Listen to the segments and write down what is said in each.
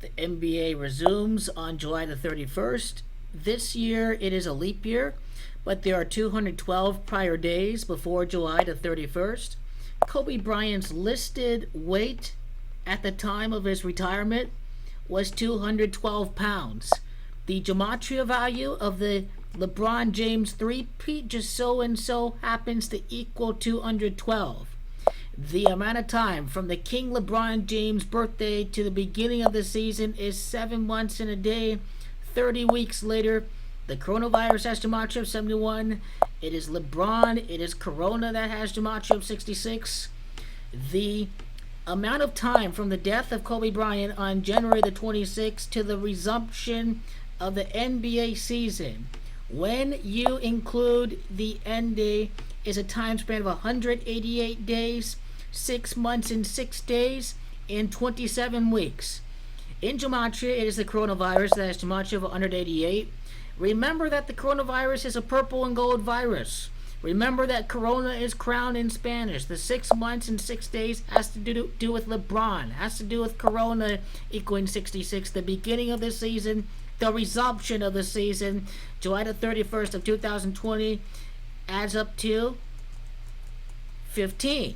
The NBA resumes on July the 31st. This year it is a leap year, but there are 212 prior days before July the 31st. Kobe Bryant's listed weight at the time of his retirement was 212 pounds. The gematria value of the LeBron James Threepeat just so and so happens to equal 212. The amount of time from the King LeBron James birthday to the beginning of the season is 7 months and a day. 30 weeks later, the coronavirus has gematria of 71. It is LeBron, it is Corona that has gematria of 66. The amount of time from the death of Kobe Bryant on January the 26th to the resumption of the NBA season, when you include the end day, is a time span of 188 days, 6 months and 6 days, and 27 weeks. In gematria, it is the coronavirus that has gematria of 188. Remember that the coronavirus is a purple and gold virus. Remember that Corona is crown in Spanish. The 6 months and 6 days has to do with LeBron, has to do with Corona equaling 66. The beginning of the season, the resumption of the season, July the 31st of 2020, adds up to 15.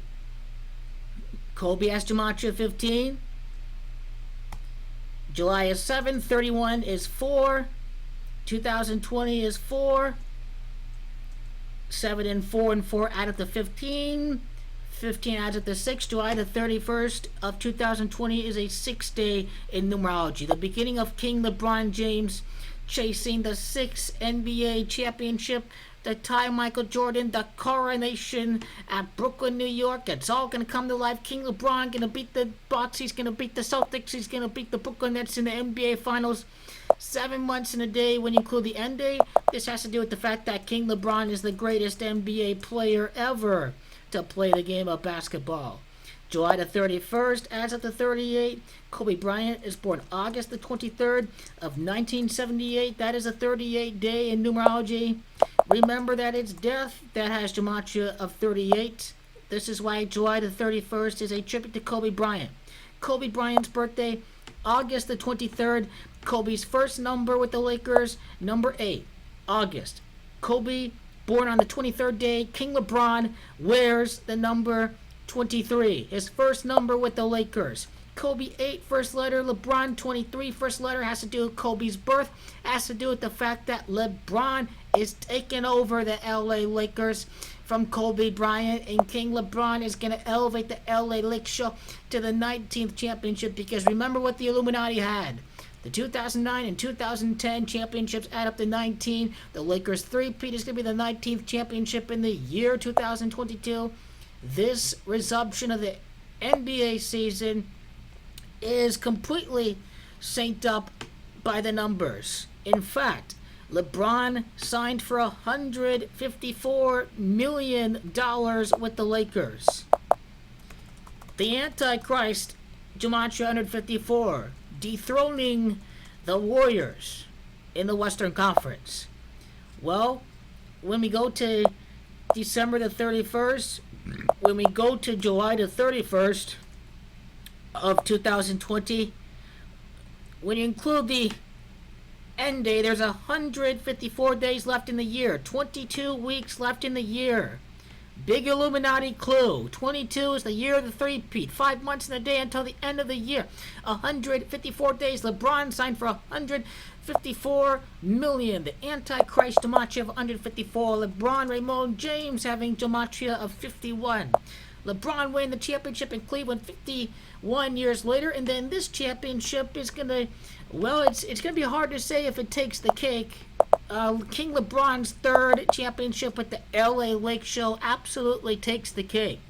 Kobe has gematria 15. July is 7, 31 is 4, 2020 is 4, 7 and 4 add up to 15. 15 adds up to 6. July the 31st of 2020 is a 6-day in numerology. The beginning of King LeBron James chasing the 6th NBA championship, the tie Michael Jordan, the coronation at Brooklyn, New York. It's all going to come to life. King LeBron going to beat the Bucks. He's going to beat the Celtics. He's going to beat the Brooklyn Nets in the NBA Finals. 7 months in a day when you include the end day. This has to do with the fact that King LeBron is the greatest NBA player ever to play the game of basketball. July the 31st adds up to 38. Kobe Bryant is born August the 23rd of 1978. That is a 38 day in numerology. Remember that it's death that has gematria of 38. This is why July the 31st is a tribute to Kobe Bryant. Kobe Bryant's birthday, August the 23rd. Kobe's first number with the Lakers, number 8. August. Kobe, born on the 23rd day. King LeBron wears the number 23. His first number with the Lakers. Kobe 8, first letter. LeBron 23, first letter. Has to do with Kobe's birth. Has to do with the fact that LeBron is taking over the LA Lakers from Kobe Bryant, and King LeBron is going to elevate the LA Lakers show to the 19th championship, because remember what the Illuminati had. The 2009 and 2010 championships add up to 19. The Lakers Threepeat is going to be the 19th championship in the year 2022. This resumption of the NBA season is completely synced up by the numbers. In fact, LeBron signed for $154 million with the Lakers. The antichrist, Gematria 154, dethroning the Warriors in the Western Conference. Well, when we go to December the 31st, when we go to July the 31st of 2020, when you include the end day, there's 154 days left in the year, 22 weeks left in the year. Big Illuminati clue. 22 is the year of the Threepeat. 5 months and a day until the end of the year. 154 days. LeBron signed for $154 million. The Antichrist gematria of 154. LeBron Raymond James having gematria of 51. LeBron winning the championship in Cleveland 51 years later, and then this championship is gonna, well, it's gonna be hard to say if it takes the cake. King LeBron's third championship with the LA Lake Show absolutely takes the cake.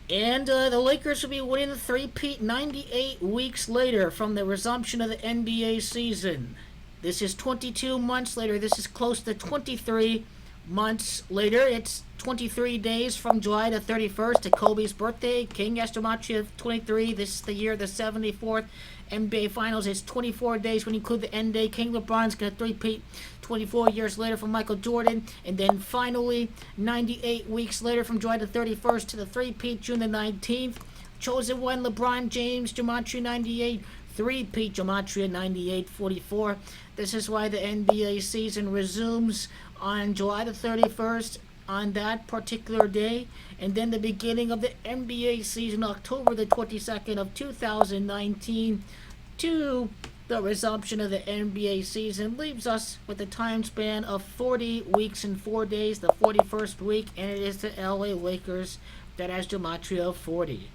And the Lakers will be winning the Threepeat 98 weeks later from the resumption of the NBA season. This is 22 months later. This is close to 23 months later, it's 23 days from July the 31st to Kobe's birthday. King has Gematria 23. This is the year the 74th NBA Finals. It's 24 days when you include the end day. King LeBron's going to three-peat 24 years later from Michael Jordan. And then finally, 98 weeks later from July the 31st to the three-peat June the 19th. Chosen one, LeBron James, Gematria 98. Threepeat, Gematria 9844. This is why the NBA season resumes on July the 31st on that particular day, and then the beginning of the NBA season October the 22nd of 2019 to the resumption of the NBA season leaves us with a time span of 40 weeks and 4 days, the 41st week, and it is the LA Lakers that has Gematria 40.